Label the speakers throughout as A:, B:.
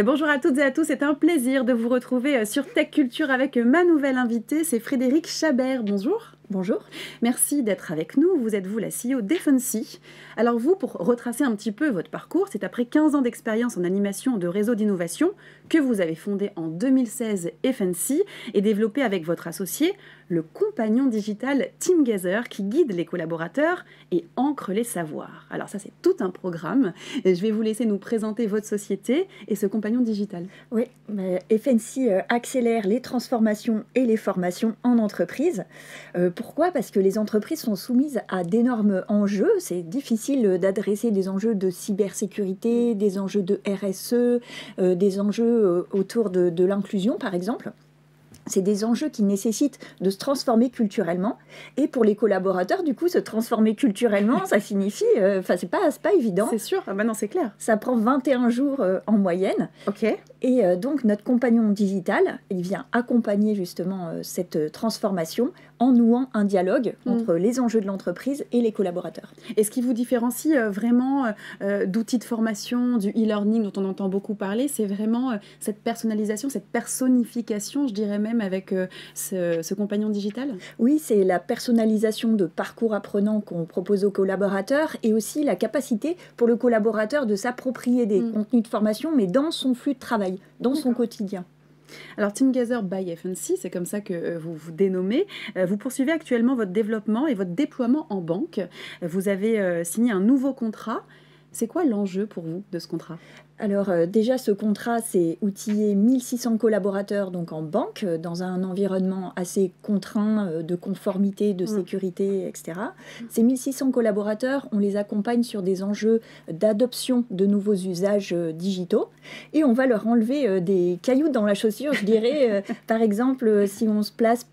A: Bonjour à toutes et à tous, c'est un plaisir de vous retrouver sur Tech Culture avec ma nouvelle invitée, c'est Frédérique Chabert. Bonjour.
B: Bonjour.
A: Merci d'être avec nous. Vous êtes la CEO d'Effensi. Alors vous, pour retracer un petit peu votre parcours, c'est après 15 ans d'expérience en animation de réseau d'innovation que vous avez fondé en 2016 Effensi et développé avec votre associé le compagnon digital TeamGather qui guide les collaborateurs et ancre les savoirs. Alors ça, c'est tout un programme. Et je vais vous laisser nous présenter votre société et ce compagnon digital.
B: Oui, Effensi accélère les transformations et les formations en entreprise. Pourquoi ? Parce que les entreprises sont soumises à d'énormes enjeux. C'est difficile d'adresser des enjeux de cybersécurité, des enjeux de RSE, des enjeux autour de l'inclusion, par exemple. C'est des enjeux qui nécessitent de se transformer culturellement. Et pour les collaborateurs, du coup, se transformer culturellement, ça signifie... c'est pas évident.
A: C'est sûr, non, c'est clair.
B: Ça prend 21 jours en moyenne.
A: Ok.
B: Et donc, notre compagnon digital, il vient accompagner justement cette transformation en nouant un dialogue entre les enjeux de l'entreprise et les collaborateurs.
A: Et ce qui vous différencie vraiment d'outils de formation, du e-learning dont on entend beaucoup parler, c'est vraiment cette personnalisation, cette personnification, je dirais même, avec ce compagnon digital ?
B: Oui, c'est la personnalisation de parcours apprenants qu'on propose aux collaborateurs et aussi la capacité pour le collaborateur de s'approprier des contenus de formation, mais dans son flux de travail, dans son quotidien.
A: Alors, TeamGather by Effensi, c'est comme ça que vous vous dénommez. Vous poursuivez actuellement votre développement et votre déploiement en banque. Vous avez signé un nouveau contrat. C'est quoi l'enjeu pour vous de ce contrat ?
B: Alors déjà, ce contrat, c'est outiller 1600 collaborateurs donc en banque, dans un environnement assez contraint de conformité, de sécurité, etc. Ces 1600 collaborateurs, on les accompagne sur des enjeux d'adoption de nouveaux usages digitaux et on va leur enlever des cailloux dans la chaussure, je dirais. Par exemple, si on se place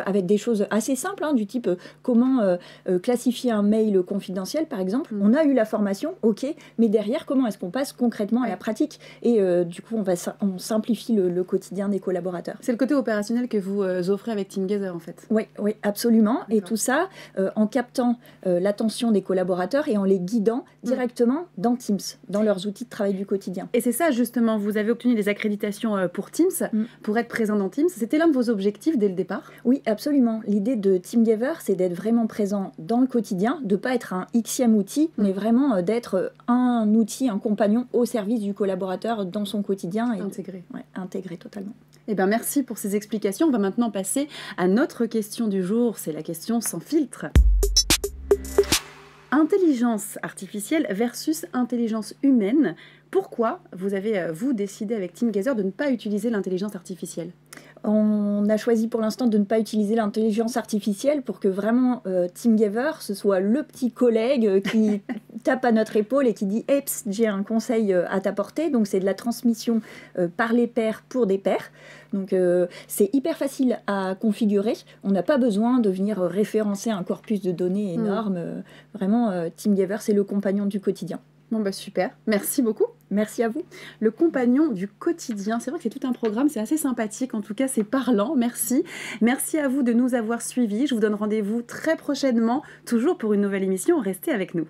B: avec des choses assez simples, du type comment classifier un mail confidentiel, par exemple. On a eu la formation, ok, mais derrière, comment est-ce qu'on passe concrètement à la pratique ? Et du coup, on simplifie le quotidien des collaborateurs.
A: C'est le côté opérationnel que vous offrez avec TeamGather, en fait.
B: Oui, absolument. Et tout ça en captant l'attention des collaborateurs et en les guidant directement dans Teams, dans leurs outils de travail du quotidien.
A: Et c'est ça, justement, vous avez obtenu des accréditations pour Teams, pour être présent dans Teams. C'était l'un de vos objectifs dès le départ ?
B: Oui, absolument. L'idée de TeamGather, c'est d'être vraiment présent dans le quotidien, de ne pas être un Xème outil, mais vraiment d'être un outil, un compagnon au service du collaborateur dans son quotidien. Et intégré totalement.
A: Eh bien, merci pour ces explications. On va maintenant passer à notre question du jour. C'est la question sans filtre. Intelligence artificielle versus intelligence humaine. Pourquoi vous avez, décidé avec TeamGather de ne pas utiliser l'intelligence artificielle ?
B: On a choisi pour l'instant de ne pas utiliser l'intelligence artificielle pour que vraiment TeamGather, ce soit le petit collègue qui tape à notre épaule et qui dit « Eps, j'ai un conseil à t'apporter ». Donc c'est de la transmission par les pairs pour des pairs. Donc c'est hyper facile à configurer. On n'a pas besoin de venir référencer un corpus de données énorme. Vraiment, TeamGather, c'est le compagnon du quotidien.
A: Bon, super. Merci beaucoup.
B: Merci à vous.
A: Le compagnon du quotidien. C'est vrai que c'est tout un programme, c'est assez sympathique. En tout cas, c'est parlant. Merci. Merci à vous de nous avoir suivis. Je vous donne rendez-vous très prochainement, toujours pour une nouvelle émission. Restez avec nous.